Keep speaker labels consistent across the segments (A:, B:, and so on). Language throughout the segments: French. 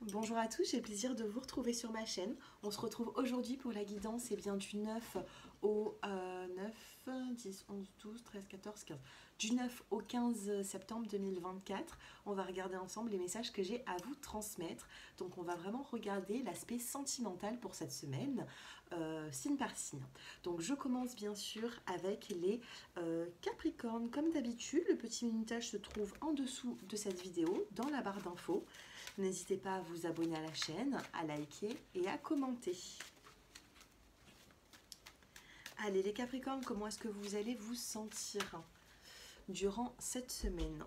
A: Bonjour à tous, j'ai le plaisir de vous retrouver sur ma chaîne. On se retrouve aujourd'hui pour la guidance bien, du 9 au 9, 10, 11, 12, 13, 14, 15. Du 9 au 15 septembre 2024, on va regarder ensemble les messages que j'ai à vous transmettre. Donc on va vraiment regarder l'aspect sentimental pour cette semaine, signe par signe. Donc je commence bien sûr avec les Capricornes. Comme d'habitude, le petit minutage se trouve en dessous de cette vidéo, dans la barre d'infos. N'hésitez pas à vous abonner à la chaîne, à liker et à commenter. Allez les Capricornes, comment est-ce que vous allez vous sentir durant cette semaine?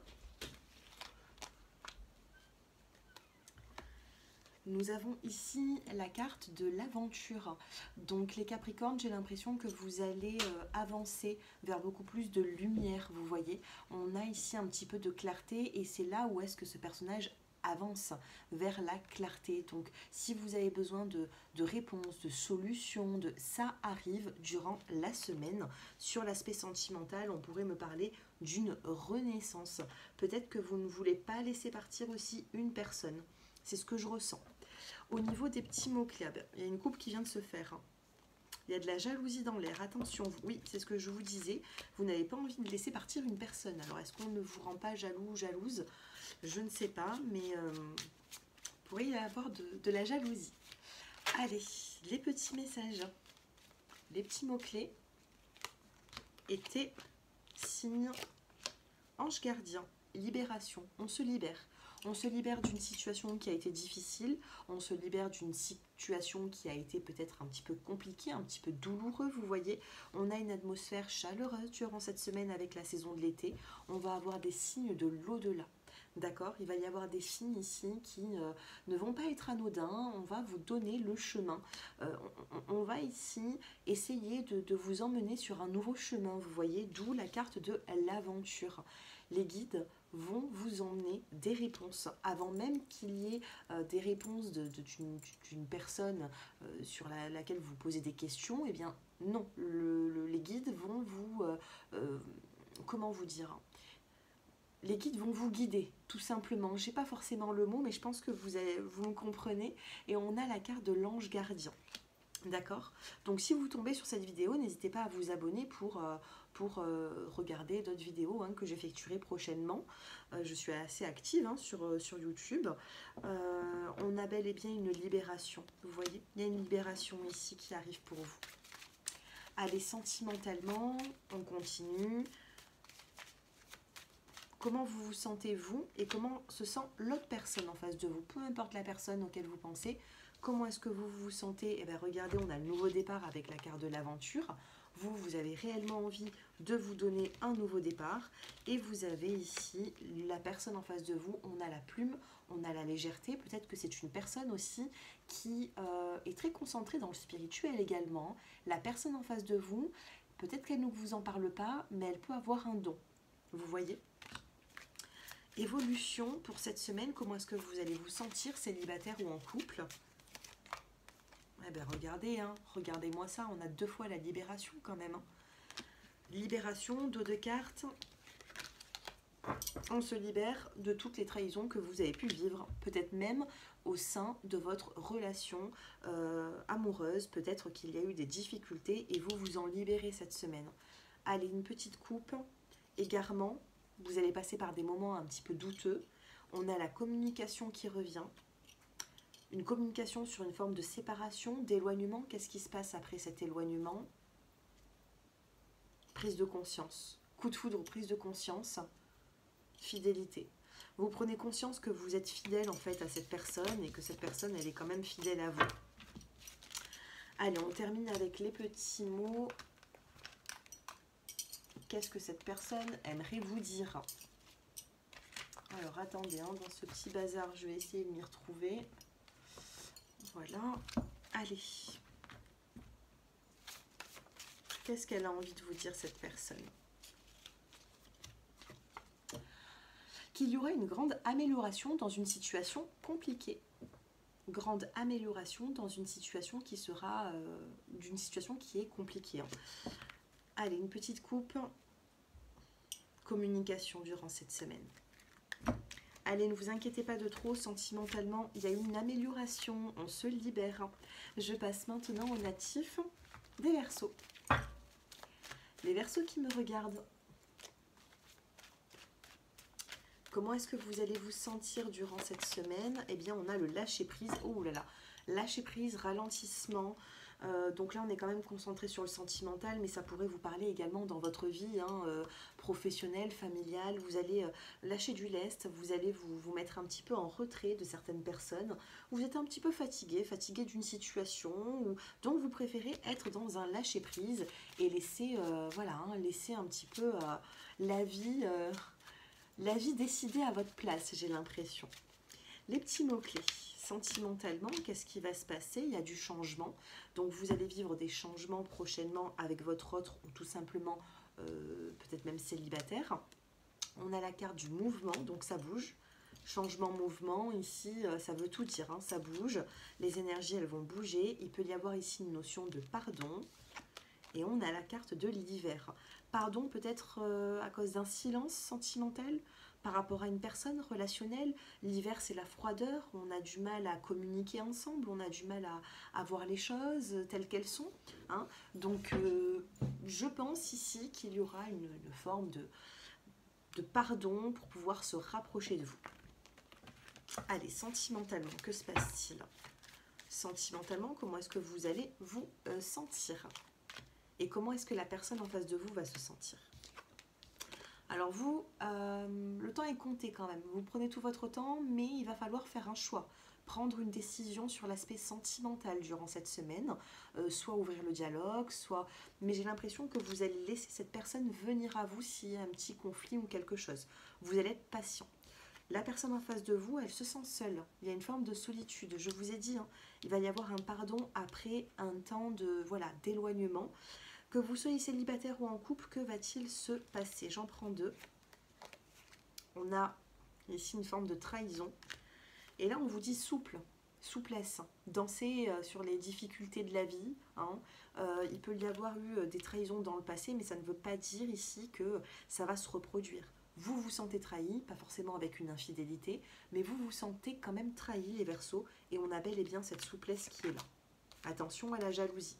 A: Nous avons ici la carte de l'aventure. Donc les Capricornes, j'ai l'impression que vous allez avancer vers beaucoup plus de lumière, vous voyez. On a ici un petit peu de clarté et c'est là où est-ce que ce personnage avance vers la clarté. Donc si vous avez besoin de réponses, de solutions, ça arrive durant la semaine. Sur l'aspect sentimental, on pourrait me parler d'une renaissance. Peut-être que vous ne voulez pas laisser partir aussi une personne. C'est ce que je ressens. Au niveau des petits mots-clés, il y a une coupe qui vient de se faire. Il y a de la jalousie dans l'air. Attention, oui, c'est ce que je vous disais. Vous n'avez pas envie de laisser partir une personne. Alors, est-ce qu'on ne vous rend pas jaloux ou jalouse? Je ne sais pas, mais il pourrait y avoir de la jalousie. Allez, les petits messages, les petits mots-clés étaient signe ange gardien, libération. On se libère. On se libère d'une situation qui a été difficile, on se libère d'une situation qui a été peut-être un petit peu compliquée, un petit peu douloureux, vous voyez. On a une atmosphère chaleureuse durant cette semaine avec la saison de l'été. On va avoir des signes de l'au-delà. D'accord, il va y avoir des signes ici qui ne vont pas être anodins, on va vous donner le chemin. On va ici essayer de vous emmener sur un nouveau chemin, vous voyez, d'où la carte de l'aventure. Les guides vont vous emmener des réponses avant même qu'il y ait des réponses d'une personne sur laquelle vous posez des questions. Eh bien non, les guides vont vous comment vous dire, les guides vont vous guider, tout simplement. Je n'ai pas forcément le mot, mais je pense que vous me comprenez. Et on a la carte de l'ange gardien. D'accord? Donc si vous tombez sur cette vidéo, n'hésitez pas à vous abonner pour regarder d'autres vidéos que j'effectuerai prochainement. Je suis assez active sur YouTube. On a bel et bien une libération. Vous voyez? Il y a une libération ici qui arrive pour vous. Allez, sentimentalement, on continue. Comment vous vous sentez vous et comment se sent l'autre personne en face de vous, peu importe la personne auquel vous pensez. Comment est-ce que vous vous sentez? Eh bien regardez, on a le nouveau départ avec la carte de l'aventure. Vous avez réellement envie de vous donner un nouveau départ. Et vous avez ici la personne en face de vous. On a la plume, on a la légèreté. Peut-être que c'est une personne aussi qui est très concentrée dans le spirituel également. La personne en face de vous, peut-être qu'elle ne vous en parle pas, mais elle peut avoir un don. Vous voyez? Évolution pour cette semaine, comment est-ce que vous allez vous sentir, célibataire ou en couple? Eh bien regardez, regardez-moi ça, on a 2 fois la libération quand même. Libération, 2 de cartes. On se libère de toutes les trahisons que vous avez pu vivre, peut-être même au sein de votre relation amoureuse. Peut-être qu'il y a eu des difficultés et vous vous en libérez cette semaine. Allez, une petite coupe, égarement. Vous allez passer par des moments un petit peu douteux. On a la communication qui revient. Une communication sur une forme de séparation, d'éloignement. Qu'est-ce qui se passe après cet éloignement? Prise de conscience. Coup de foudre, prise de conscience. Fidélité. Vous prenez conscience que vous êtes fidèle en fait à cette personne et que cette personne, elle est quand même fidèle à vous. Allez, on termine avec les petits mots. Qu'est-ce que cette personne aimerait vous dire? Alors, attendez, dans ce petit bazar, je vais essayer de m'y retrouver. Voilà. Allez. Qu'est-ce qu'elle a envie de vous dire, cette personne? Qu'il y aura une grande amélioration dans une situation compliquée. Grande amélioration dans une situation qui sera... d'une situation qui est compliquée. Allez, une petite coupe. Communication durant cette semaine. Allez, ne vous inquiétez pas de trop, sentimentalement, il y a une amélioration, on se libère. Je passe maintenant au natif des Verseaux. Les Verseaux qui me regardent. Comment est-ce que vous allez vous sentir durant cette semaine? Eh bien, on a le lâcher-prise. Oh là là, lâcher-prise, ralentissement. Donc là, on est quand même concentré sur le sentimental, mais ça pourrait vous parler également dans votre vie professionnelle, familiale. Vous allez lâcher du lest, vous allez vous mettre un petit peu en retrait de certaines personnes. Vous êtes un petit peu fatigué d'une situation, donc vous préférez être dans un lâcher-prise et laisser, laisser un petit peu la vie décider à votre place, j'ai l'impression. Les petits mots-clés. Sentimentalement, qu'est-ce qui va se passer? Il y a du changement. Donc, vous allez vivre des changements prochainement avec votre autre ou tout simplement peut-être même célibataire. On a la carte du mouvement, donc ça bouge. Changement, mouvement, ici, ça veut tout dire, hein, ça bouge. Les énergies, elles vont bouger. Il peut y avoir ici une notion de pardon. Et on a la carte de l'hiver. Pardon, peut-être à cause d'un silence sentimental par rapport à une personne relationnelle. L'hiver, c'est la froideur. On a du mal à communiquer ensemble. On a du mal à voir les choses telles qu'elles sont. Hein. Donc, je pense ici qu'il y aura une forme de pardon pour pouvoir se rapprocher de vous. Allez, sentimentalement, que se passe-t-il? Sentimentalement, comment est-ce que vous allez vous sentir? Et comment est-ce que la personne en face de vous va se sentir? Alors vous, le temps est compté quand même. Vous prenez tout votre temps, mais il va falloir faire un choix. Prendre une décision sur l'aspect sentimental durant cette semaine. Soit ouvrir le dialogue, soit... Mais j'ai l'impression que vous allez laisser cette personne venir à vous s'il y a un petit conflit ou quelque chose. Vous allez être patient. La personne en face de vous, elle se sent seule. Il y a une forme de solitude. Je vous ai dit, hein, il va y avoir un pardon après un temps de d'éloignement. Que vous soyez célibataire ou en couple, que va-t-il se passer? J'en prends deux. On a ici une forme de trahison. Et là, on vous dit souple, souplesse. Danser sur les difficultés de la vie. Hein. Il peut y avoir eu des trahisons dans le passé, mais ça ne veut pas dire ici que ça va se reproduire. Vous vous sentez trahi, pas forcément avec une infidélité, mais vous vous sentez quand même trahi, les Verseaux, et on a bel et bien cette souplesse qui est là. Attention à la jalousie.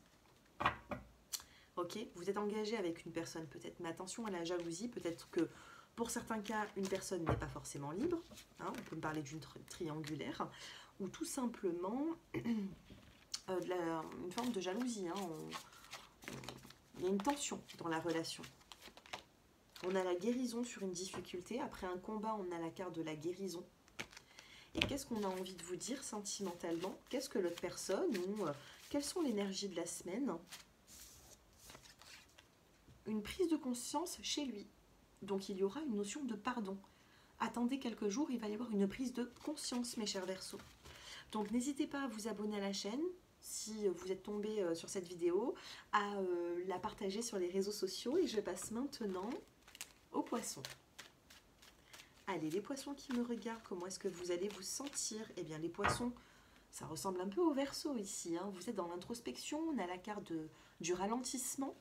A: Ok, vous êtes engagé avec une personne peut-être, mais attention à la jalousie. Peut-être que pour certains cas, une personne n'est pas forcément libre. Hein, on peut me parler d'une triangulaire. Ou tout simplement une forme de jalousie. Hein, il y a une tension dans la relation. On a la guérison sur une difficulté. Après un combat, on a la carte de la guérison. Et qu'est-ce qu'on a envie de vous dire sentimentalement? Qu'est-ce que l'autre personne ou quelles sont les énergies de la semaine? Une prise de conscience chez lui. Donc il y aura une notion de pardon. Attendez quelques jours, il va y avoir une prise de conscience, mes chers Verseaux. Donc n'hésitez pas à vous abonner à la chaîne, si vous êtes tombé sur cette vidéo, à la partager sur les réseaux sociaux. Et je passe maintenant aux poissons. Allez, les poissons qui me regardent, comment est-ce que vous allez vous sentir? Eh bien, les poissons, ça ressemble un peu aux Verseaux ici. Hein. Vous êtes dans l'introspection, on a la carte du ralentissement.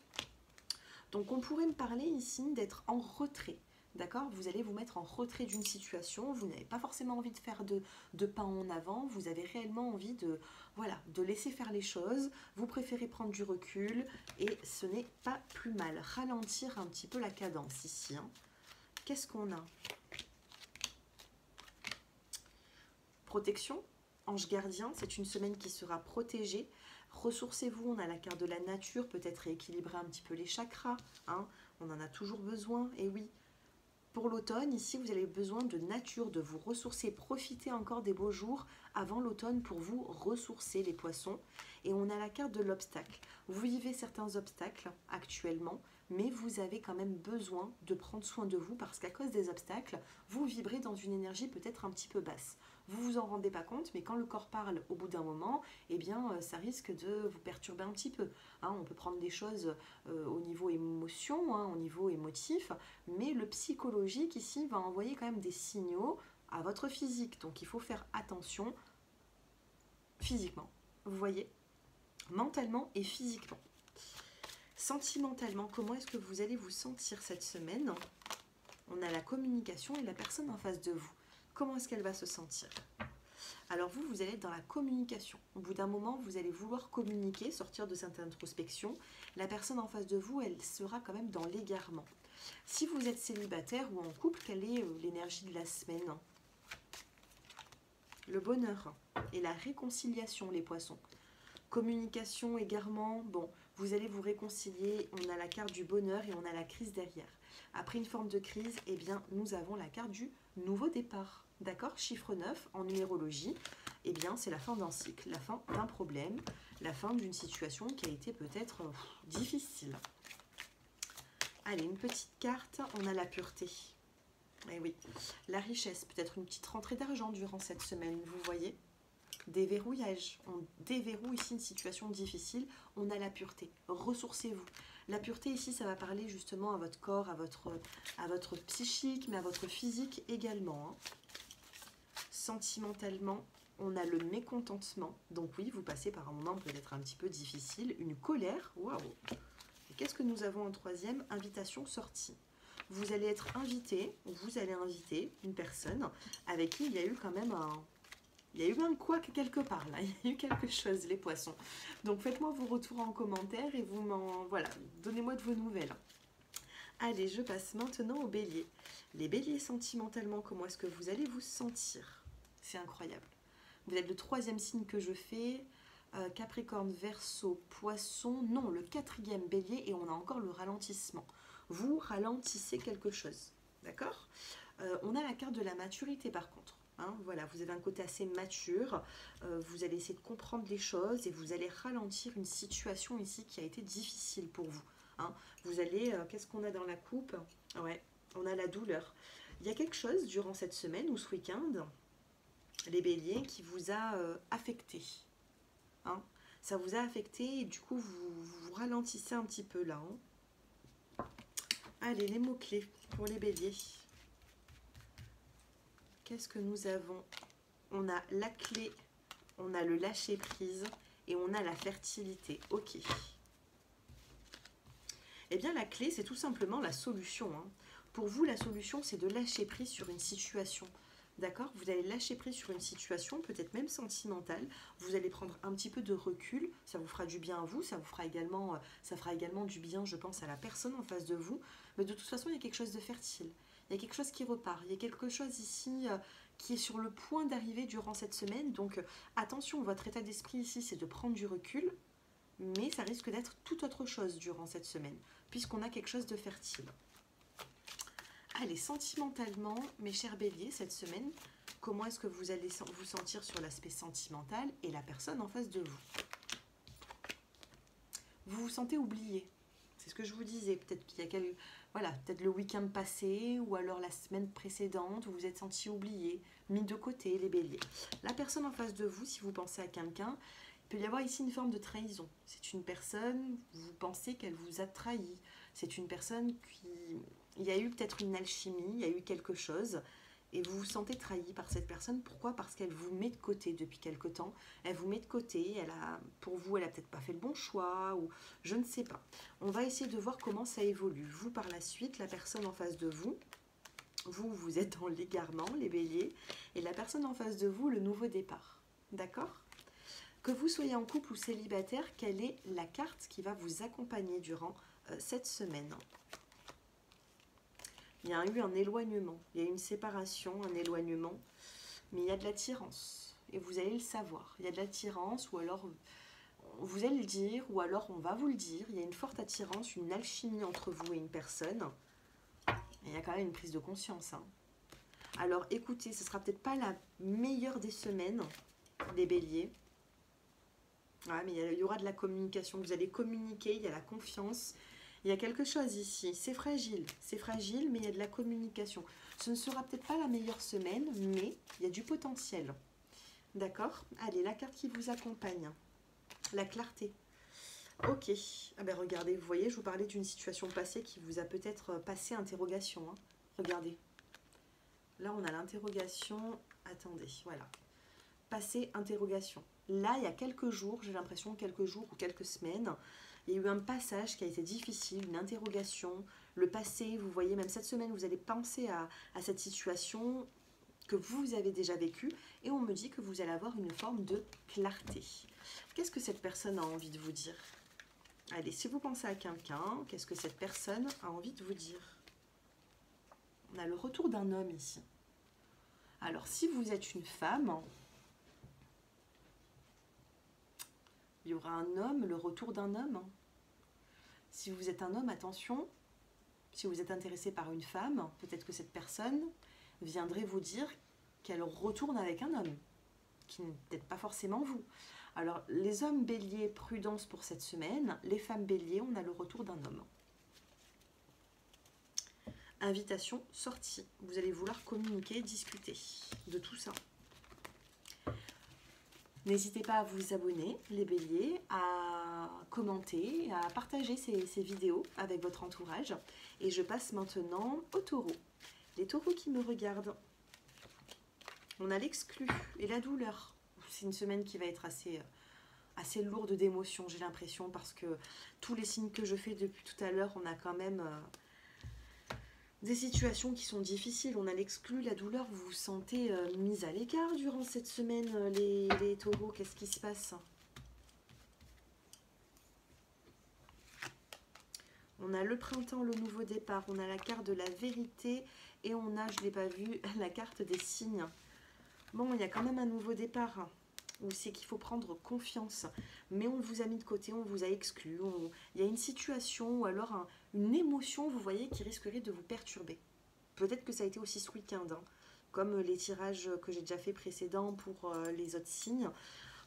A: Donc, on pourrait me parler ici d'être en retrait. D'accord? Vous allez vous mettre en retrait d'une situation. Vous n'avez pas forcément envie de faire de pas en avant. Vous avez réellement envie de laisser faire les choses. Vous préférez prendre du recul et ce n'est pas plus mal. Ralentir un petit peu la cadence ici. Hein. Qu'est-ce qu'on a? Protection. Ange gardien, c'est une semaine qui sera protégée. Ressourcez-vous, on a la carte de la nature, peut-être rééquilibrer un petit peu les chakras. Hein, on en a toujours besoin, et oui. Pour l'automne, ici, vous avez besoin de nature, de vous ressourcer. Profitez encore des beaux jours avant l'automne pour vous ressourcer, les poissons. Et on a la carte de l'obstacle. Vous vivez certains obstacles actuellement, mais vous avez quand même besoin de prendre soin de vous parce qu'à cause des obstacles, vous vibrez dans une énergie peut-être un petit peu basse. Vous vous en rendez pas compte, mais quand le corps parle au bout d'un moment, eh bien, ça risque de vous perturber un petit peu. Hein, on peut prendre des choses au niveau émotion, hein, au niveau émotif, mais le psychologique ici va envoyer quand même des signaux à votre physique. Donc, il faut faire attention physiquement. Vous voyez, mentalement et physiquement. Sentimentalement, comment est-ce que vous allez vous sentir cette semaine? On a la communication et la personne en face de vous. comment est-ce qu'elle va se sentir? Alors vous, vous allez être dans la communication. Au bout d'un moment, vous allez vouloir communiquer, sortir de cette introspection. La personne en face de vous, elle sera quand même dans l'égarement. Si vous êtes célibataire ou en couple, quelle est l'énergie de la semaine? Le bonheur et la réconciliation, les poissons. Communication, égarement, bon, vous allez vous réconcilier. On a la carte du bonheur et on a la crise derrière. Après une forme de crise, eh bien, nous avons la carte du nouveau départ. D'accord? Chiffre 9 en numérologie, eh bien, c'est la fin d'un cycle, la fin d'un problème, la fin d'une situation qui a été peut-être difficile. Allez, une petite carte, on a la pureté. Eh oui, la richesse, peut-être une petite rentrée d'argent durant cette semaine, vous voyez? Déverrouillage, on déverrouille ici une situation difficile, on a la pureté, ressourcez-vous. La pureté ici, ça va parler justement à votre corps, à votre psychique, mais à votre physique également. Hein. Sentimentalement, on a le mécontentement, donc oui, vous passez par un moment peut-être un petit peu difficile, une colère, waouh. Et qu'est-ce que nous avons en troisième? Invitation, sortie. Vous allez être invité, ou vous allez inviter une personne avec qui il y a eu quand même un... Il y a eu un couac quelque part, là. Il y a eu quelque chose, les poissons. Donc, faites-moi vos retours en commentaire et vous m'en... Voilà, donnez-moi de vos nouvelles. Allez, je passe maintenant aux béliers. Les béliers, sentimentalement, comment est-ce que vous allez vous sentir? C'est incroyable. Vous êtes le troisième signe que je fais. Capricorne, Verseau, Poisson. Non, le quatrième bélier et on a encore le ralentissement. Vous ralentissez quelque chose. D'accord? On a la carte de la maturité, par contre. Hein, voilà, vous avez un côté assez mature, vous allez essayer de comprendre les choses et vous allez ralentir une situation ici qui a été difficile pour vous. Hein. Vous allez, qu'est-ce qu'on a dans la coupe? Ouais, on a la douleur. Il y a quelque chose durant cette semaine ou ce week-end, les béliers, qui vous a affecté. Hein. Ça vous a affecté et du coup, vous ralentissez un petit peu là. Hein. Allez, les mots-clés pour les béliers. Qu'est-ce que nous avons? On a la clé, on a le lâcher-prise et on a la fertilité. Ok. Eh bien, la clé, c'est tout simplement la solution. Hein. Pour vous, la solution, c'est de lâcher prise sur une situation. D'accord? Vous allez lâcher prise sur une situation, peut-être même sentimentale. Vous allez prendre un petit peu de recul. Ça vous fera du bien à vous. Ça fera également du bien, je pense, à la personne en face de vous. Mais de toute façon, il y a quelque chose de fertile. Il y a quelque chose qui repart. Il y a quelque chose ici qui est sur le point d'arriver durant cette semaine. Donc, attention, votre état d'esprit ici, c'est de prendre du recul. Mais ça risque d'être tout autre chose durant cette semaine, puisqu'on a quelque chose de fertile. Allez, sentimentalement, mes chers béliers, cette semaine, comment est-ce que vous allez vous sentir sur l'aspect sentimental et la personne en face de vous? Vous vous sentez oublié. C'est ce que je vous disais. Peut-être qu'il y a peut-être le week-end passé ou alors la semaine précédente, vous vous êtes senti oublié, mis de côté, les béliers. La personne en face de vous, si vous pensez à quelqu'un, il peut y avoir ici une forme de trahison. C'est une personne, vous pensez qu'elle vous a trahi. C'est une personne qui... Il y a eu peut-être une alchimie, il y a eu quelque chose, et vous vous sentez trahi par cette personne. Pourquoi? Parce qu'elle vous met de côté depuis quelque temps. Elle vous met de côté, pour vous, elle n'a peut-être pas fait le bon choix, ou je ne sais pas. On va essayer de voir comment ça évolue. Vous, par la suite, la personne en face de vous, vous êtes dans l'égarement, les béliers, et la personne en face de vous, le nouveau départ. D'accord? Que vous soyez en couple ou célibataire, quelle est la carte qui va vous accompagner durant cette semaine? Il y a eu un éloignement, il y a eu une séparation, un éloignement, mais il y a de l'attirance, et vous allez le savoir. Il y a de l'attirance, ou alors vous allez le dire, ou alors on va vous le dire. Il y a une forte attirance, une alchimie entre vous et une personne. Et il y a quand même une prise de conscience. Hein. Alors écoutez, ce ne sera peut-être pas la meilleure des semaines, les béliers. Ouais, mais il y aura de la communication, vous allez communiquer, il y a la confiance. Il y a quelque chose ici, c'est fragile, mais il y a de la communication. Ce ne sera peut-être pas la meilleure semaine, mais il y a du potentiel. D'accord? Allez, la carte qui vous accompagne, la clarté. Ok, ah ben regardez, vous voyez, je vous parlais d'une situation passée qui vous a peut-être passé interrogation. Hein. Regardez, là on a l'interrogation, attendez, voilà. Passé interrogation. Là, il y a quelques jours, j'ai l'impression, quelques jours ou quelques semaines, il y a eu un passage qui a été difficile, une interrogation, le passé, vous voyez, même cette semaine, vous allez penser à cette situation que vous avez déjà vécu, et on me dit que vous allez avoir une forme de clarté. Qu'est-ce que cette personne a envie de vous dire? Allez, si vous pensez à quelqu'un, qu'est-ce que cette personne a envie de vous dire? On a le retour d'un homme ici. Alors, si vous êtes une femme, il y aura un homme, le retour d'un homme. Si vous êtes un homme, attention, si vous êtes intéressé par une femme, peut-être que cette personne viendrait vous dire qu'elle retourne avec un homme, qui n'est peut-être pas forcément vous. Alors, les hommes béliers, prudence pour cette semaine. Les femmes béliers, on a le retour d'un homme. Invitation, sortie. Vous allez vouloir communiquer, discuter de tout ça. N'hésitez pas à vous abonner, les béliers, à commenter, à partager ces vidéos avec votre entourage. Et je passe maintenant aux taureaux. Les taureaux qui me regardent. On a l'exclu et la douleur. C'est une semaine qui va être assez lourde d'émotions, j'ai l'impression, parce que tous les signes que je fais depuis tout à l'heure, on a quand même des situations qui sont difficiles. On a l'exclu, la douleur. Vous vous sentez mis à l'écart durant cette semaine, les taureaux. Qu'est-ce qui se passe? On a le printemps, le nouveau départ. On a la carte de la vérité. Et on a, je ne l'ai pas vu, la carte des signes. Bon, il y a quand même un nouveau départ. Où c'est qu'il faut prendre confiance. Mais on vous a mis de côté, on vous a exclu. Il y a une situation ou alors une émotion, vous voyez, qui risquerait de vous perturber. Peut-être que ça a été aussi ce week-end, hein, comme les tirages que j'ai déjà fait précédents pour les autres signes.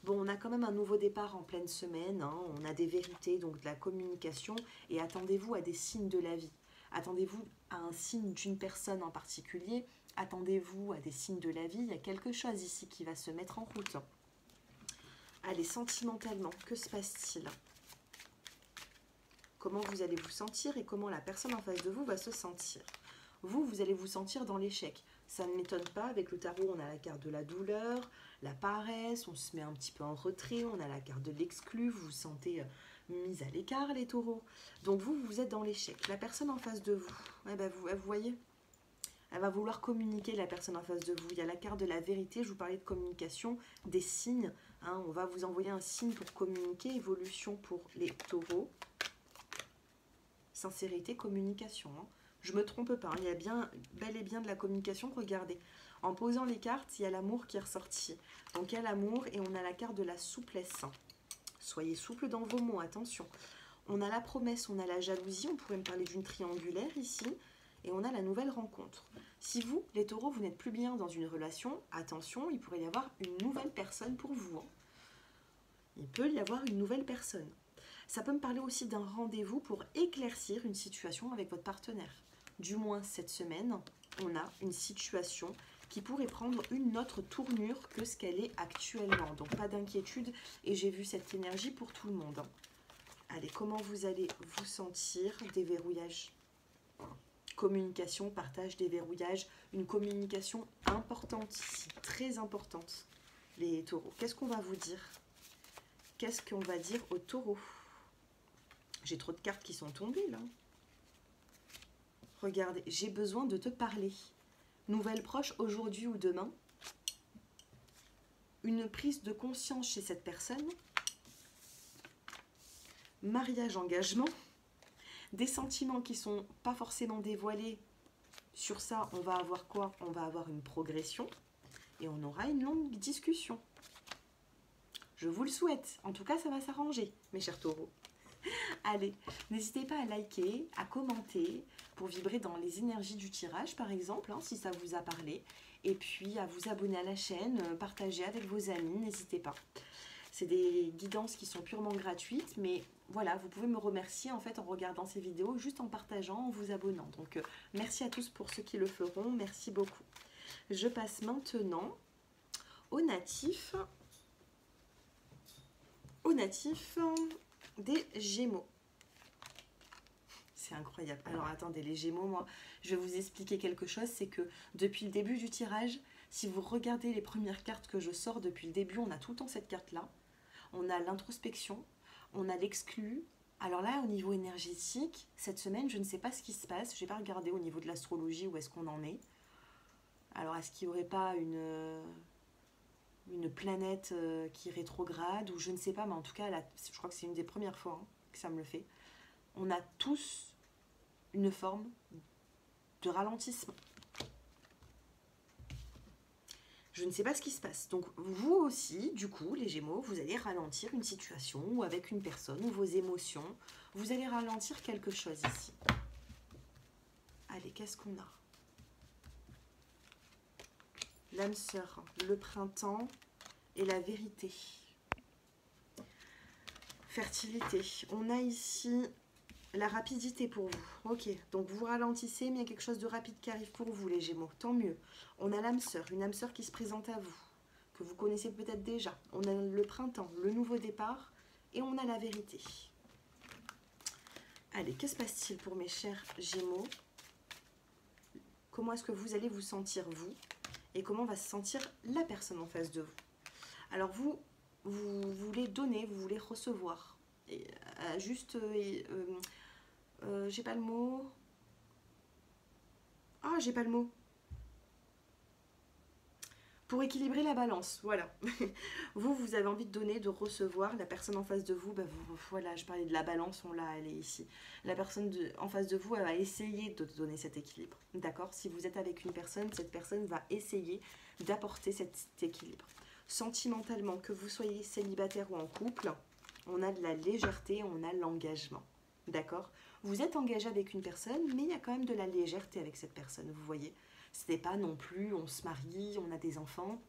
A: Bon, on a quand même un nouveau départ en pleine semaine. Hein, on a des vérités, donc de la communication. Et attendez-vous à des signes de la vie. Attendez-vous à un signe d'une personne en particulier. Attendez-vous à des signes de la vie. Il y a quelque chose ici qui va se mettre en route. Allez, sentimentalement, que se passe-t-il? Comment vous allez vous sentir et comment la personne en face de vous va se sentir? Vous allez vous sentir dans l'échec. Ça ne m'étonne pas, avec le tarot, on a la carte de la douleur, la paresse, on se met un petit peu en retrait, on a la carte de l'exclu, vous vous sentez mis à l'écart, les taureaux. Donc vous êtes dans l'échec. La personne en face de vous, eh ben vous voyez, elle va vouloir communiquer, la personne en face de vous. Il y a la carte de la vérité, je vous parlais de communication, des signes. Hein, on va vous envoyer un signe pour communiquer, évolution pour les taureaux. Sincérité, communication. Hein. Je ne me trompe pas, hein, il y a bien, bel et bien de la communication. Regardez, en posant les cartes, il y a l'amour qui est ressorti. Donc il y a l'amour et on a la carte de la souplesse. Soyez souple dans vos mots, attention. On a la promesse, on a la jalousie, on pourrait me parler d'une triangulaire ici. Et on a la nouvelle rencontre. Si vous, les taureaux, vous n'êtes plus bien dans une relation, attention, il pourrait y avoir une nouvelle personne pour vous. Hein. Il peut y avoir une nouvelle personne. Ça peut me parler aussi d'un rendez-vous pour éclaircir une situation avec votre partenaire. Du moins, cette semaine, on a une situation qui pourrait prendre une autre tournure que ce qu'elle est actuellement. Donc, pas d'inquiétude. Et j'ai vu cette énergie pour tout le monde. Hein. Allez, comment vous allez vous sentir? Déverrouillage. Communication, partage, déverrouillage, une communication importante ici, très importante, les taureaux. Qu'est-ce qu'on va vous dire? Qu'est-ce qu'on va dire aux taureaux? J'ai trop de cartes qui sont tombées là. Regardez, j'ai besoin de te parler. Nouvelle proche aujourd'hui ou demain. Une prise de conscience chez cette personne. Mariage, engagement. Des sentiments qui ne sont pas forcément dévoilés. Sur ça, on va avoir quoi? On va avoir une progression et on aura une longue discussion. Je vous le souhaite. En tout cas, ça va s'arranger, mes chers taureaux. Allez, n'hésitez pas à liker, à commenter pour vibrer dans les énergies du tirage, par exemple, hein, si ça vous a parlé. Et puis, à vous abonner à la chaîne, partager avec vos amis, n'hésitez pas. C'est des guidances qui sont purement gratuites, mais voilà, vous pouvez me remercier en fait en regardant ces vidéos, juste en partageant, en vous abonnant. Donc, merci à tous pour ceux qui le feront, merci beaucoup. Je passe maintenant aux natifs des Gémeaux. C'est incroyable. Alors, attendez, les Gémeaux, moi, je vais vous expliquer quelque chose, c'est que depuis le début du tirage, si vous regardez les premières cartes que je sors depuis le début, on a tout le temps cette carte-là. On a l'introspection, on a l'exclu. Alors là, au niveau énergétique, cette semaine, je ne sais pas ce qui se passe. Je n'ai pas regardé au niveau de l'astrologie où est-ce qu'on en est. Alors, est-ce qu'il n'y aurait pas une planète qui rétrograde, ou je ne sais pas, mais en tout cas, là, je crois que c'est une des premières fois hein, que ça me le fait. On a tous une forme de ralentissement. Je ne sais pas ce qui se passe. Donc, vous aussi, du coup, les Gémeaux, vous allez ralentir une situation ou avec une personne ou vos émotions. Vous allez ralentir quelque chose ici. Allez, qu'est-ce qu'on a? L'âme sœur, le printemps et la vérité. Fertilité. On a ici la rapidité pour vous. Ok, donc vous ralentissez, mais il y a quelque chose de rapide qui arrive pour vous, les Gémeaux. Tant mieux. On a l'âme sœur, une âme sœur qui se présente à vous, que vous connaissez peut-être déjà. On a le printemps, le nouveau départ, et on a la vérité. Allez, que se passe-t-il pour mes chers Gémeaux? Comment est-ce que vous allez vous sentir, vous? Et comment va se sentir la personne en face de vous? Alors, vous voulez donner, vous voulez recevoir. Et, j'ai pas le mot. Ah, j'ai pas le mot. Pour équilibrer la balance, voilà. vous avez envie de donner, de recevoir. La personne en face de vous, voilà, je parlais de la balance, elle est ici. La personne en face de vous, elle va essayer de donner cet équilibre. D'accord? Si vous êtes avec une personne, cette personne va essayer d'apporter cet équilibre. Sentimentalement, que vous soyez célibataire ou en couple, on a de la légèreté, on a l'engagement. D'accord? Vous êtes engagé avec une personne, mais il y a quand même de la légèreté avec cette personne, vous voyez? Ce n'est pas non plus, on se marie, on a des enfants.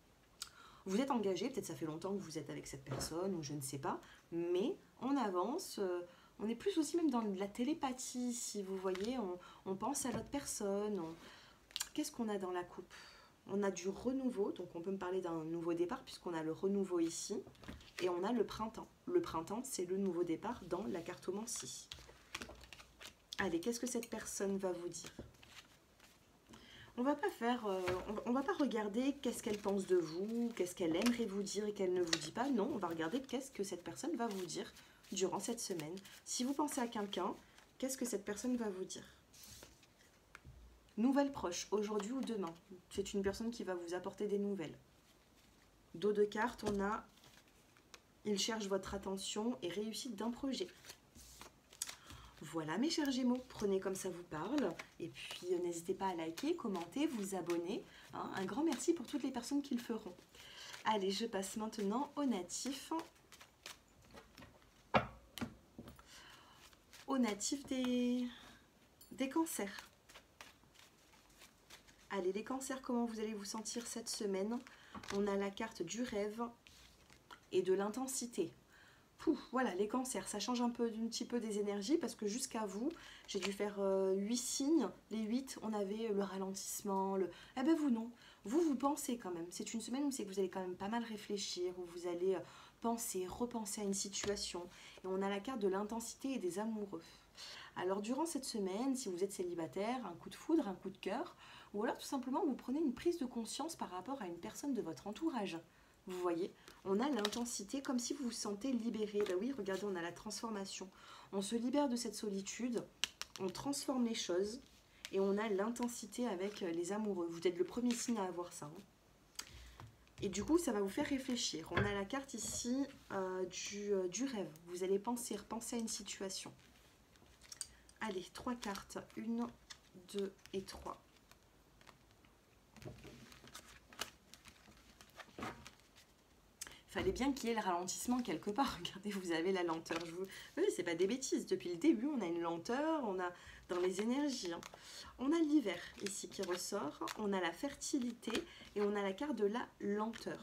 A: Vous êtes engagé, peut-être ça fait longtemps que vous êtes avec cette personne, ou je ne sais pas, mais on avance, on est plus aussi même dans de la télépathie, si vous voyez, on pense à l'autre personne. Qu'est-ce qu'on a dans la coupe? On a du renouveau, donc on peut me parler d'un nouveau départ, puisqu'on a le renouveau ici, et on a le printemps. Le printemps, c'est le nouveau départ dans la cartomancie. Allez, qu'est-ce que cette personne va vous dire? On va pas regarder qu'est-ce qu'elle pense de vous, qu'est-ce qu'elle aimerait vous dire et qu'elle ne vous dit pas. Non, on va regarder qu'est-ce que cette personne va vous dire durant cette semaine. Si vous pensez à quelqu'un, qu'est-ce que cette personne va vous dire? Nouvelles proches, aujourd'hui ou demain. C'est une personne qui va vous apporter des nouvelles. Dos de cartes, on a il cherche votre attention et réussite d'un projet. Voilà mes chers Gémeaux, prenez comme ça vous parle. Et puis n'hésitez pas à liker, commenter, vous abonner. Hein. Un grand merci pour toutes les personnes qui le feront. Allez, je passe maintenant aux natifs. Aux natifs des cancers. Allez, les cancers, comment vous allez vous sentir cette semaine? On a la carte du rêve et de l'intensité. Voilà, les cancers, ça change un petit peu des énergies parce que jusqu'à vous, j'ai dû faire 8 signes. Les 8, on avait le ralentissement. Eh ben vous, non. Vous pensez quand même. C'est une semaine où c'est que vous allez quand même pas mal réfléchir, où vous allez penser, repenser à une situation. Et on a la carte de l'intensité et des amoureux. Alors, durant cette semaine, si vous êtes célibataire, un coup de foudre, un coup de cœur, ou alors tout simplement, vous prenez une prise de conscience par rapport à une personne de votre entourage. Vous voyez, on a l'intensité comme si vous vous sentez libéré. Ben oui, regardez, on a la transformation. On se libère de cette solitude, on transforme les choses et on a l'intensité avec les amoureux. Vous êtes le premier signe à avoir ça. Hein. Et du coup, ça va vous faire réfléchir. On a la carte ici du rêve. Vous allez repenser à une situation. Allez, 3 cartes. 1, 2 et 3. Fallait bien qu'il y ait le ralentissement quelque part. Regardez, vous avez la lenteur. Oui, c'est pas des bêtises. Depuis le début, on a une lenteur, on a dans les énergies. Hein. On a l'hiver ici qui ressort, on a la fertilité et on a la carte de la lenteur.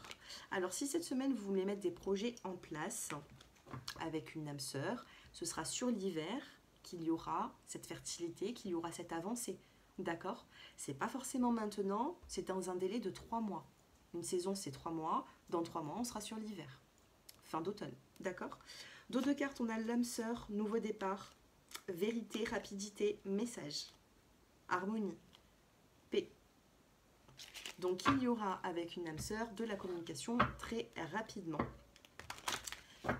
A: Alors, si cette semaine, vous voulez mettre des projets en place avec une âme sœur, ce sera sur l'hiver qu'il y aura cette fertilité, qu'il y aura cette avancée. D'accord? C'est pas forcément maintenant, c'est dans un délai de 3 mois. Une saison, c'est 3 mois. Dans 3 mois, on sera sur l'hiver. Fin d'automne. D'accord? Dos de cartes, on a l'âme sœur, nouveau départ, vérité, rapidité, message, harmonie, paix. Donc, il y aura avec une âme sœur de la communication très rapidement.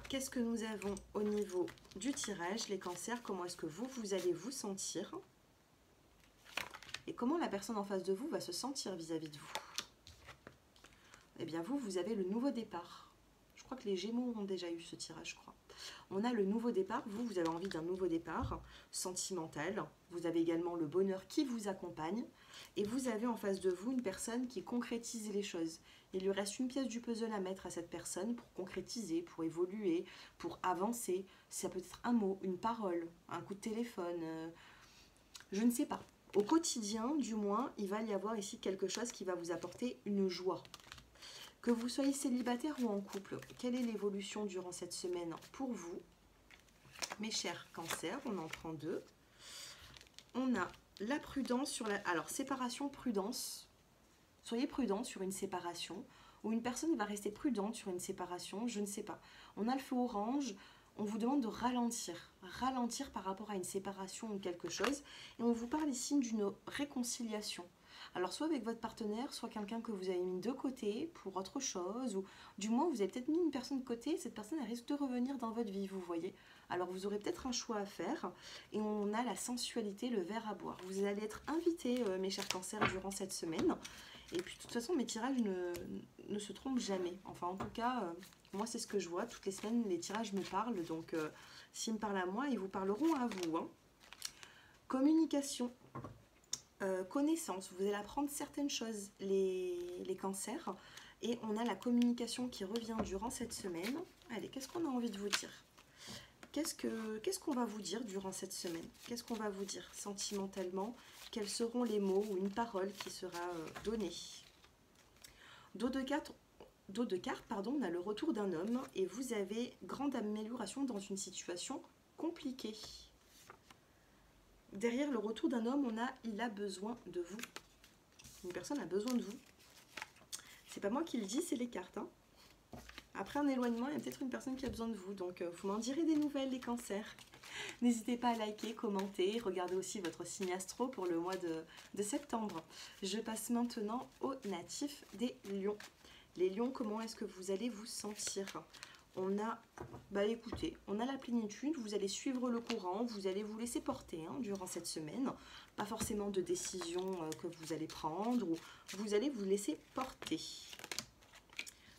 A: Qu'est-ce que nous avons au niveau du tirage? Les cancers, comment est-ce que vous allez vous sentir? Et comment la personne en face de vous va se sentir vis-à-vis de vous? Eh bien vous avez le nouveau départ. Je crois que les Gémeaux ont déjà eu ce tirage, je crois. On a le nouveau départ, vous avez envie d'un nouveau départ sentimental. Vous avez également le bonheur qui vous accompagne. Et vous avez en face de vous une personne qui concrétise les choses. Il lui reste une pièce du puzzle à mettre à cette personne pour concrétiser, pour évoluer, pour avancer. Ça peut être un mot, une parole, un coup de téléphone, je ne sais pas. Au quotidien, du moins, il va y avoir ici quelque chose qui va vous apporter une joie. Que vous soyez célibataire ou en couple, quelle est l'évolution durant cette semaine pour vous? Mes chers cancers, on en prend deux. On a la prudence sur la... Alors, séparation, prudence. Soyez prudent sur une séparation. Ou une personne va rester prudente sur une séparation, je ne sais pas. On a le feu orange, on vous demande de ralentir. Ralentir par rapport à une séparation ou quelque chose. Et on vous parle ici d'une réconciliation. Alors soit avec votre partenaire, soit quelqu'un que vous avez mis de côté pour autre chose, ou du moins vous avez peut-être mis une personne de côté, cette personne elle risque de revenir dans votre vie, vous voyez. Alors vous aurez peut-être un choix à faire, et on a la sensualité, le verre à boire. Vous allez être invités, mes chers cancers, durant cette semaine, et puis de toute façon mes tirages ne se trompent jamais. Enfin en tout cas, moi c'est ce que je vois, toutes les semaines les tirages me parlent, donc s'ils me parlent à moi, ils vous parleront à vous. Hein. Communication. Connaissance, vous allez apprendre certaines choses, les cancers, et on a la communication qui revient durant cette semaine. Allez, qu'est-ce qu'on a envie de vous dire? Qu'est-ce qu'on va vous dire durant cette semaine? Qu'est-ce qu'on va vous dire sentimentalement? Quels seront les mots ou une parole qui sera donnée? Dos de cartes, on a le retour d'un homme, et vous avez grande amélioration dans une situation compliquée. Derrière le retour d'un homme, on a « il a besoin de vous ». Une personne a besoin de vous. C'est pas moi qui le dis, c'est les cartes. Hein. Après un éloignement, il y a peut-être une personne qui a besoin de vous. Donc, vous m'en direz des nouvelles, les cancers. N'hésitez pas à liker, commenter. Regardez aussi votre signe astro pour le mois de septembre. Je passe maintenant aux natifs des lions. Les lions, comment est-ce que vous allez vous sentir? On a, écoutez, on a la plénitude, vous allez suivre le courant, vous allez vous laisser porter durant cette semaine. Pas forcément de décision que vous allez prendre, ou vous allez vous laisser porter.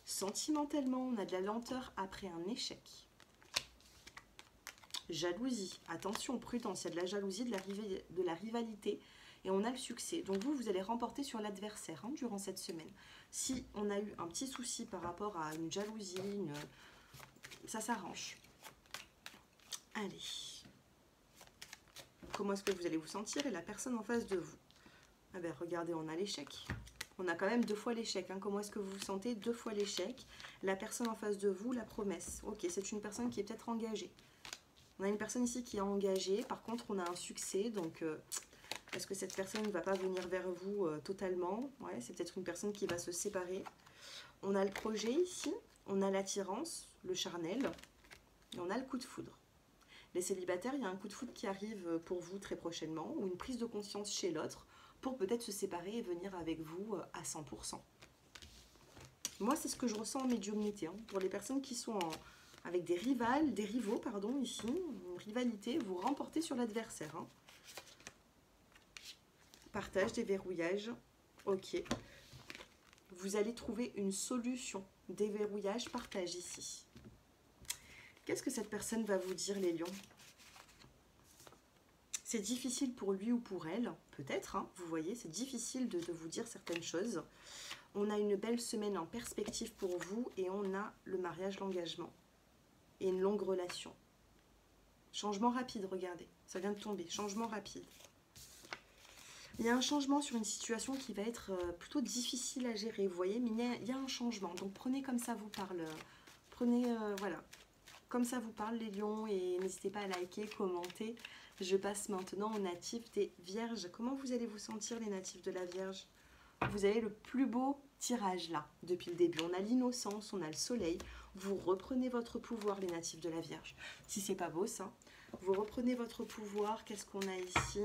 A: Sentimentalement, on a de la lenteur après un échec. Jalousie, attention, prudence, il y a de la jalousie, de la rivalité, et on a le succès. Donc vous allez remporter sur l'adversaire durant cette semaine. Si on a eu un petit souci par rapport à une jalousie, ça s'arrange. Allez. Comment est-ce que vous allez vous sentir et la personne en face de vous? Ah ben, regardez, on a l'échec. On a quand même 2 fois l'échec. Comment est-ce que vous vous sentez? 2 fois l'échec. La personne en face de vous, la promesse. Ok, c'est une personne qui est peut-être engagée. On a une personne ici qui est engagée. Par contre, on a un succès. Donc, est-ce que cette personne ne va pas venir vers vous totalement? Ouais, c'est peut-être une personne qui va se séparer. On a le projet ici. On a l'attirance, le charnel, et on a le coup de foudre. Les célibataires, il y a un coup de foudre qui arrive pour vous très prochainement, ou une prise de conscience chez l'autre, pour peut-être se séparer et venir avec vous à 100%. Moi, c'est ce que je ressens en médiumnité. Pour les personnes qui sont avec des rivaux, ici, une rivalité, vous remportez sur l'adversaire. Partage, déverrouillage, ok. Vous allez trouver une solution. Déverrouillage, partage ici. Qu'est-ce que cette personne va vous dire, les lions? C'est difficile pour lui ou pour elle, peut-être, vous voyez, c'est difficile de vous dire certaines choses. On a une belle semaine en perspective pour vous et on a le mariage, l'engagement et une longue relation. Changement rapide, regardez, ça vient de tomber, changement rapide. Il y a un changement sur une situation qui va être plutôt difficile à gérer, vous voyez, mais il y a un changement. Donc prenez comme ça vous parle. Prenez, voilà, comme ça vous parle les lions, et n'hésitez pas à liker, commenter. Je passe maintenant aux natifs des vierges. Comment vous allez vous sentir, les natifs de la Vierge? Vous avez le plus beau tirage là, depuis le début. On a l'innocence, on a le soleil. Vous reprenez votre pouvoir, les natifs de la Vierge. Si c'est pas beau ça, vous reprenez votre pouvoir. Qu'est-ce qu'on a ici?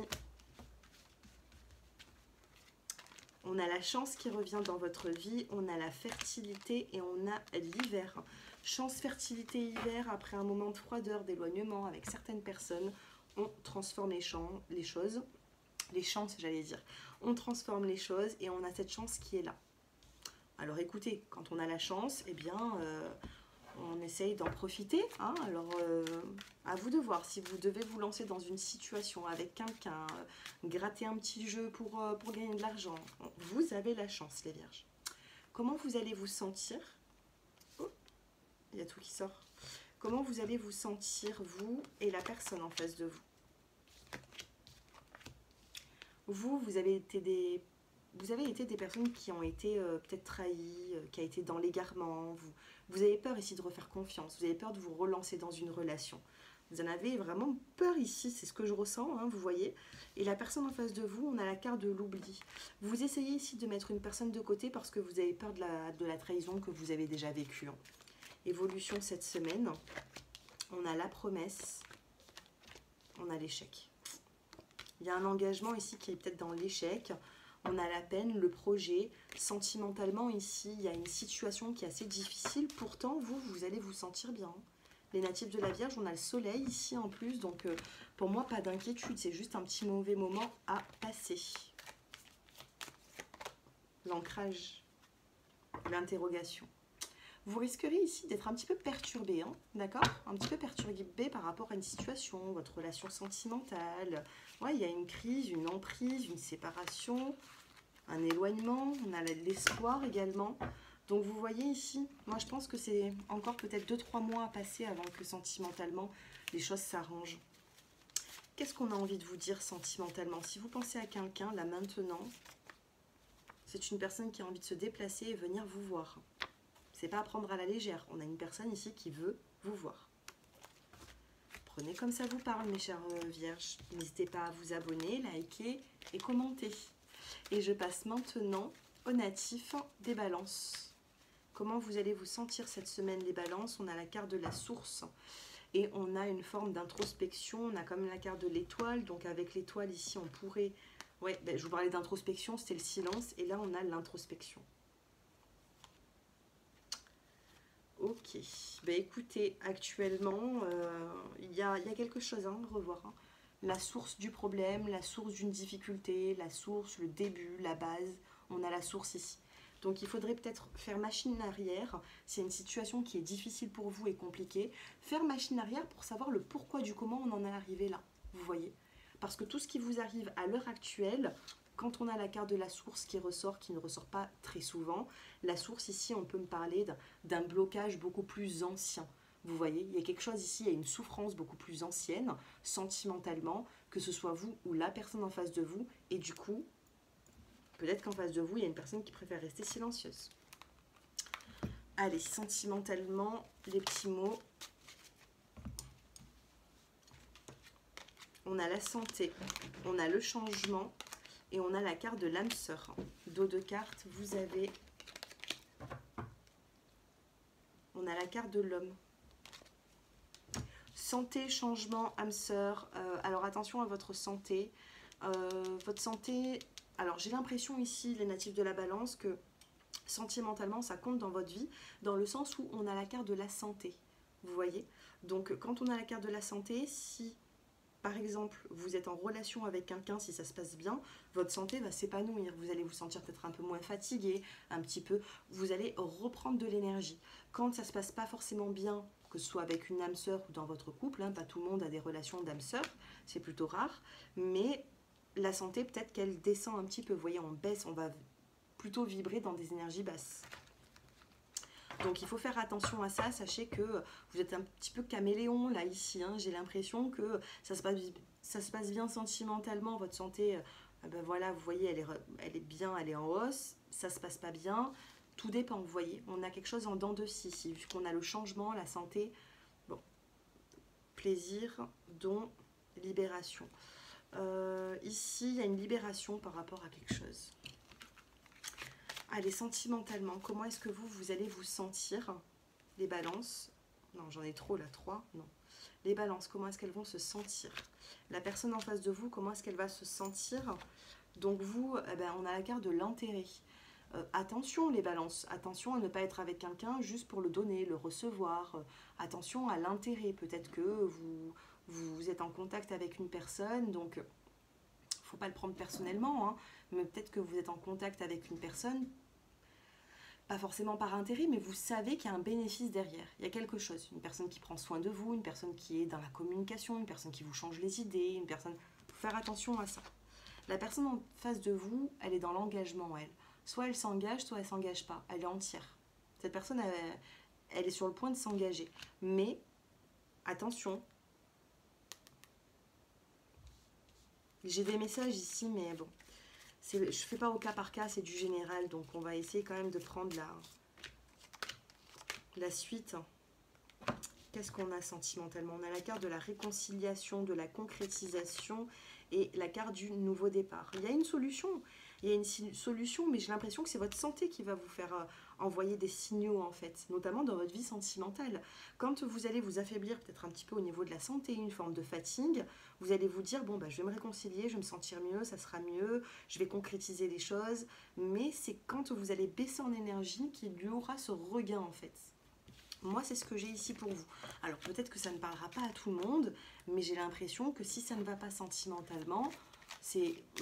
A: On a la chance qui revient dans votre vie, on a la fertilité et on a l'hiver. Chance, fertilité, hiver, après un moment de froideur, d'éloignement avec certaines personnes, on transforme les choses. les chances, j'allais dire. On transforme les choses et on a cette chance qui est là. Alors écoutez, quand on a la chance, eh bien, on essaye d'en profiter. Hein. Alors, à vous de voir si vous devez vous lancer dans une situation avec quelqu'un, gratter un petit jeu pour gagner de l'argent. Vous avez la chance, les vierges. Comment vous allez vous sentir? Oh, il y a tout qui sort. Comment vous allez vous sentir, vous et la personne en face de vous? Vous avez été des personnes qui ont été peut-être trahies, qui a été dans l'égarement. Vous avez peur ici de refaire confiance. Vous avez peur de vous relancer dans une relation. Vous en avez vraiment peur ici, c'est ce que je ressens, hein, vous voyez. Et la personne en face de vous, on a la carte de l'oubli. Vous essayez ici de mettre une personne de côté parce que vous avez peur de la trahison que vous avez déjà vécue. Hein. Évolution cette semaine, on a la promesse, on a l'échec. Il y a un engagement ici qui est peut-être dans l'échec. On a la peine, le projet. Sentimentalement ici, il y a une situation qui est assez difficile. Pourtant, vous allez vous sentir bien. Les natifs de la Vierge, on a le soleil ici en plus. Donc, pour moi, pas d'inquiétude. C'est juste un petit mauvais moment à passer. L'ancrage, l'interrogation. Vous risquerez ici d'être un petit peu perturbé, hein, d'accord? Un petit peu perturbé par rapport à une situation, votre relation sentimentale. Ouais, il y a une crise, une emprise, une séparation, un éloignement. On a l'espoir également. Donc vous voyez ici, moi je pense que c'est encore peut-être 2-3 mois à passer avant que sentimentalement les choses s'arrangent. Qu'est-ce qu'on a envie de vous dire sentimentalement? Si vous pensez à quelqu'un, là maintenant, c'est une personne qui a envie de se déplacer et venir vous voir. C'est pas à prendre à la légère. On a une personne ici qui veut vous voir. Prenez comme ça vous parle, mes chères vierges. N'hésitez pas à vous abonner, liker et commenter. Et je passe maintenant aux natifs des balances. Comment vous allez vous sentir cette semaine, les balances? On a la carte de la source et on a une forme d'introspection. On a comme la carte de l'étoile. Donc avec l'étoile ici, on pourrait... Ouais, ben, je vous parlais d'introspection, c'était le silence. Et là, on a l'introspection. Ok, ben écoutez, actuellement, il y a quelque chose à revoir. Hein. La source du problème, la source d'une difficulté, la source, le début, la base, on a la source ici. Donc il faudrait peut-être faire machine arrière, s'il y a une situation qui est difficile pour vous et compliquée, faire machine arrière pour savoir le pourquoi du comment on en est arrivé là, vous voyez. Parce que tout ce qui vous arrive à l'heure actuelle, quand on a la carte de la source qui ressort, qui ne ressort pas très souvent, la source ici, on peut me parler d'un blocage beaucoup plus ancien. Vous voyez, il y a quelque chose ici, il y a une souffrance beaucoup plus ancienne, sentimentalement, que ce soit vous ou la personne en face de vous. Et du coup, peut-être qu'en face de vous, il y a une personne qui préfère rester silencieuse. Allez, sentimentalement, les petits mots. On a la santé, on a le changement. Et on a la carte de l'âme sœur. Dos de cartes, vous avez... On a la carte de l'homme. Santé, changement, âme sœur. Alors attention à votre santé. Votre santé... Alors j'ai l'impression ici, les natifs de la balance, que sentimentalement, ça compte dans votre vie. Dans le sens où on a la carte de la santé. Vous voyez? Donc quand on a la carte de la santé, si... Par exemple, vous êtes en relation avec quelqu'un, si ça se passe bien, votre santé va s'épanouir. Vous allez vous sentir peut-être un peu moins fatigué, un petit peu. Vous allez reprendre de l'énergie. Quand ça ne se passe pas forcément bien, que ce soit avec une âme sœur ou dans votre couple, hein, pas tout le monde a des relations d'âme sœur, c'est plutôt rare, mais la santé, peut-être qu'elle descend un petit peu. Vous voyez, on baisse, on va plutôt vibrer dans des énergies basses. Donc il faut faire attention à ça, sachez que vous êtes un petit peu caméléon là ici, hein. J'ai l'impression que ça se passe bien sentimentalement, votre santé, ben voilà, vous voyez, elle est bien, elle est en hausse, ça se passe pas bien, tout dépend, vous voyez, on a quelque chose en dents de scie ici, vu qu'on a le changement, la santé, bon, plaisir, don, libération. Ici, il y a une libération par rapport à quelque chose. Allez, sentimentalement, comment est-ce que vous allez vous sentir? Les balances, non, j'en ai trop là, 3, non. Les balances, comment est-ce qu'elles vont se sentir? La personne en face de vous, comment est-ce qu'elle va se sentir? Donc vous, eh ben, on a la carte de l'intérêt. Attention les balances, attention à ne pas être avec quelqu'un juste pour le donner, le recevoir. Attention à l'intérêt, peut-être que vous êtes en contact avec une personne, donc faut pas le prendre personnellement, hein, mais peut-être que vous êtes en contact avec une personne, pas forcément par intérêt, mais vous savez qu'il y a un bénéfice derrière. Il y a quelque chose. Une personne qui prend soin de vous, une personne qui est dans la communication, une personne qui vous change les idées, une personne... Faut faire attention à ça. La personne en face de vous, elle est dans l'engagement, elle. Soit elle s'engage, soit elle s'engage pas. Elle est entière. Cette personne, elle est sur le point de s'engager. Mais, attention. J'ai des messages ici, mais bon. Je ne fais pas au cas par cas, c'est du général. Donc, on va essayer quand même de prendre la suite. Qu'est-ce qu'on a sentimentalement? On a la carte de la réconciliation, de la concrétisation et la carte du nouveau départ. Il y a une solution. Il y a une solution, mais j'ai l'impression que c'est votre santé qui va vous faire envoyer des signaux, en fait, notamment dans votre vie sentimentale. Quand vous allez vous affaiblir peut-être un petit peu au niveau de la santé, une forme de fatigue, vous allez vous dire, bon, bah, je vais me réconcilier, je vais me sentir mieux, ça sera mieux, je vais concrétiser les choses. Mais c'est quand vous allez baisser en énergie qu'il y aura ce regain, en fait. Moi, c'est ce que j'ai ici pour vous. Alors, peut-être que ça ne parlera pas à tout le monde, mais j'ai l'impression que si ça ne va pas sentimentalement,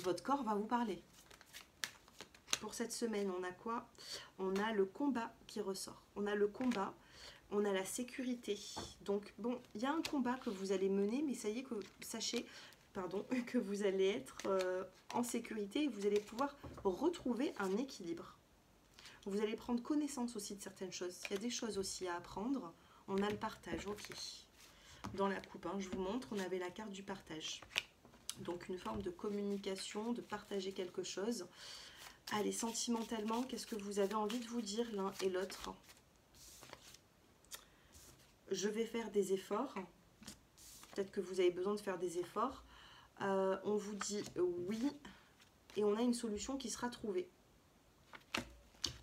A: votre corps va vous parler. Pour cette semaine, on a quoi? On a le combat qui ressort. On a le combat, on a la sécurité. Donc, bon, il y a un combat que vous allez mener, mais ça y est, sachez que vous allez être en sécurité et vous allez pouvoir retrouver un équilibre. Vous allez prendre connaissance aussi de certaines choses. Il y a des choses aussi à apprendre. On a le partage, ok. Dans la coupe, hein, je vous montre, on avait la carte du partage. Donc une forme de communication, de partager quelque chose. Allez, sentimentalement, qu'est-ce que vous avez envie de vous dire l'un et l'autre? Je vais faire des efforts. Peut-être que vous avez besoin de faire des efforts. On vous dit oui et on a une solution qui sera trouvée.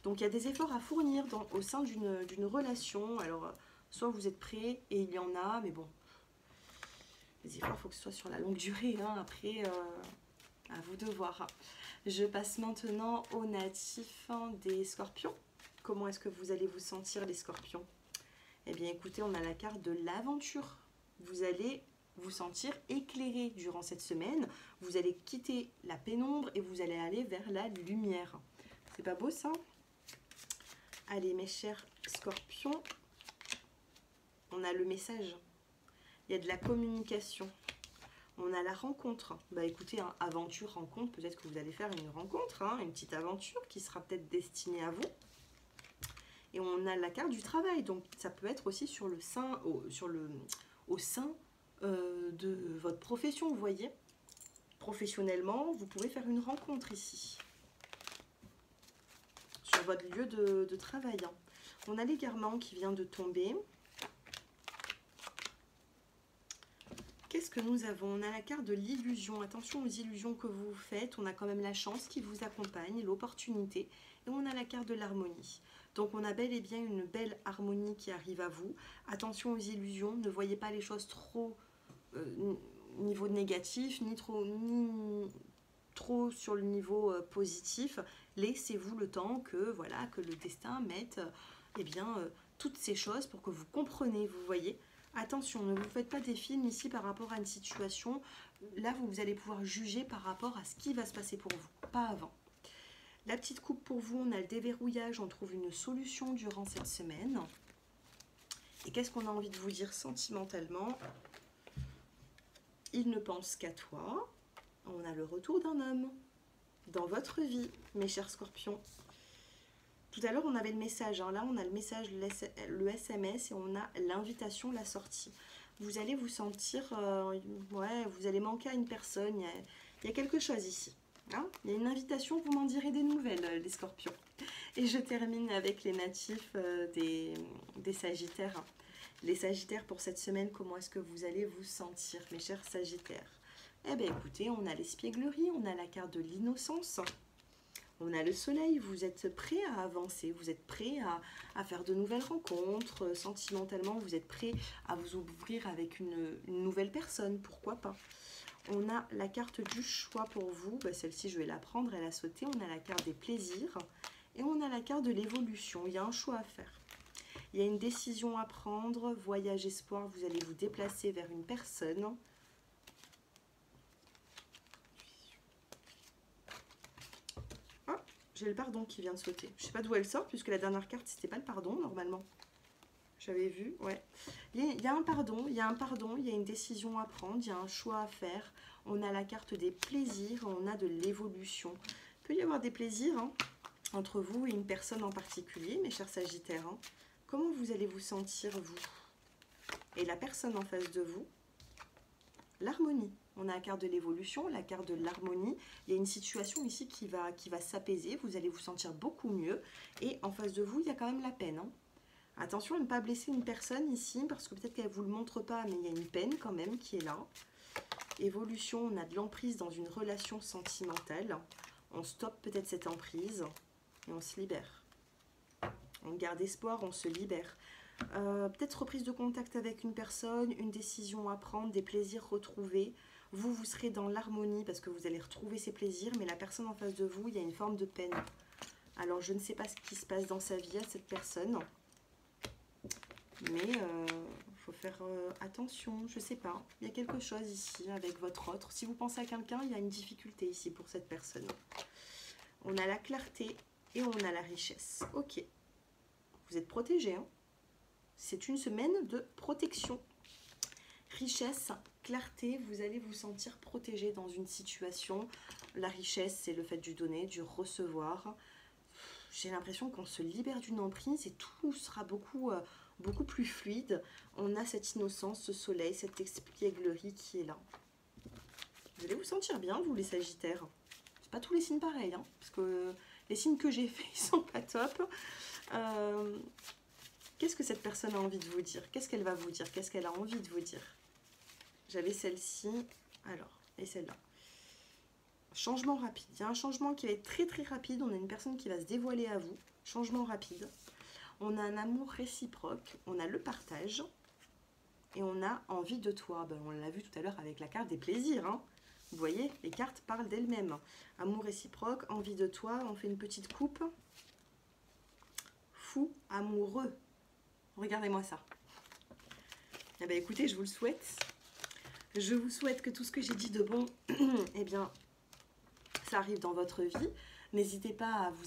A: Donc il y a des efforts à fournir au sein d'une relation. Alors, soit vous êtes prêts et il y en a, mais bon, les efforts, il faut que ce soit sur la longue durée. Hein. Après, à vous de voir. Je passe maintenant aux natifs des scorpions. Comment est-ce que vous allez vous sentir, les scorpions? Eh bien, écoutez, on a la carte de l'aventure. Vous allez vous sentir éclairé durant cette semaine. Vous allez quitter la pénombre et vous allez aller vers la lumière. C'est pas beau, ça? Allez, mes chers scorpions, on a le message. Il y a de la communication. On a la rencontre. Bah écoutez, hein, aventure, rencontre, peut-être que vous allez faire une rencontre, hein, une petite aventure qui sera peut-être destinée à vous. Et on a la carte du travail, donc ça peut être aussi sur le sein, au sein de votre profession, vous voyez. Professionnellement, vous pouvez faire une rencontre ici. Sur votre lieu de travail. Hein. On a l'égarement qui vient de tomber. Qu'est-ce que nous avons? On a la carte de l'illusion. Attention aux illusions que vous faites. On a quand même la chance qui vous accompagne, l'opportunité. Et on a la carte de l'harmonie. Donc on a bel et bien une belle harmonie qui arrive à vous. Attention aux illusions. Ne voyez pas les choses trop niveau négatif, ni trop sur le niveau positif. Laissez-vous le temps que, voilà, que le destin mette eh bien, toutes ces choses pour que vous compreniez, vous voyez. Attention, ne vous faites pas des films ici par rapport à une situation. Là, vous allez pouvoir juger par rapport à ce qui va se passer pour vous, pas avant. La petite coupe pour vous, on a le déverrouillage, on trouve une solution durant cette semaine. Et qu'est-ce qu'on a envie de vous dire sentimentalement? Il ne pense qu'à toi. On a le retour d'un homme dans votre vie, mes chers scorpions. Tout à l'heure, on avait le message. Hein. Là, on a le message, le SMS et on a l'invitation, la sortie. Vous allez vous sentir... ouais, vous allez manquer à une personne. Il y a quelque chose ici. Hein. Il y a une invitation, vous m'en direz des nouvelles, les scorpions. Et je termine avec les natifs des sagittaires. Les sagittaires, pour cette semaine, comment est-ce que vous allez vous sentir, mes chers sagittaires? Eh bien, écoutez, on a l'espièglerie, on a la carte de l'innocence. On a le soleil, vous êtes prêt à avancer, vous êtes prêt à faire de nouvelles rencontres, sentimentalement, vous êtes prêt à vous ouvrir avec une nouvelle personne, pourquoi pas. On a la carte du choix pour vous, bah, celle-ci je vais la prendre, elle a sauté. On a la carte des plaisirs et on a la carte de l'évolution, il y a un choix à faire. Il y a une décision à prendre, voyage, espoir, vous allez vous déplacer vers une personne. J'ai le pardon qui vient de sauter. Je sais pas d'où elle sort, puisque la dernière carte, c'était pas le pardon, normalement. J'avais vu, ouais. Il y a un pardon, il y a un pardon, il y a une décision à prendre, il y a un choix à faire. On a la carte des plaisirs, on a de l'évolution. Il peut y avoir des plaisirs hein, entre vous et une personne en particulier, mes chers Sagittaires. Hein. Comment vous allez vous sentir, vous? Et la personne en face de vous? L'harmonie. On a la carte de l'évolution, la carte de l'harmonie. Il y a une situation ici qui va s'apaiser. Vous allez vous sentir beaucoup mieux. Et en face de vous, il y a quand même la peine. Hein. Attention à ne pas blesser une personne ici, parce que peut-être qu'elle ne vous le montre pas, mais il y a une peine quand même qui est là. Évolution, on a de l'emprise dans une relation sentimentale. On stoppe peut-être cette emprise et on se libère. On garde espoir, on se libère. Peut-être reprise de contact avec une personne, une décision à prendre, des plaisirs retrouvés. Vous serez dans l'harmonie parce que vous allez retrouver ces plaisirs, mais la personne en face de vous, il y a une forme de peine. Alors, je ne sais pas ce qui se passe dans sa vie à cette personne, mais il faut faire attention, je ne sais pas. Il y a quelque chose ici avec votre autre. Si vous pensez à quelqu'un, il y a une difficulté ici pour cette personne. On a la clarté et on a la richesse. Ok, vous êtes protégé, hein. C'est une semaine de protection. Richesse, clarté, vous allez vous sentir protégé dans une situation. La richesse, c'est le fait du donner, du recevoir. J'ai l'impression qu'on se libère d'une emprise et tout sera beaucoup plus fluide. On a cette innocence, ce soleil, cette espièglerie qui est là. Vous allez vous sentir bien, vous les Sagittaires. C'est pas tous les signes pareils, hein, parce que les signes que j'ai faits, ils sont pas top. Qu'est-ce que cette personne a envie de vous dire? Qu'est-ce qu'elle va vous dire? Qu'est-ce qu'elle a envie de vous dire? J'avais celle-ci. Alors, et celle-là. Changement rapide. Il y a un changement qui va être très très rapide. On a une personne qui va se dévoiler à vous. Changement rapide. On a un amour réciproque. On a le partage. Et on a envie de toi. Ben, on l'a vu tout à l'heure avec la carte des plaisirs. Hein. Vous voyez, les cartes parlent d'elles-mêmes. Amour réciproque, envie de toi. On fait une petite coupe. Fou, amoureux. Regardez-moi ça. Eh bien, écoutez, je vous le souhaite. Je vous souhaite que tout ce que j'ai dit de bon, eh bien, ça arrive dans votre vie. N'hésitez pas à vous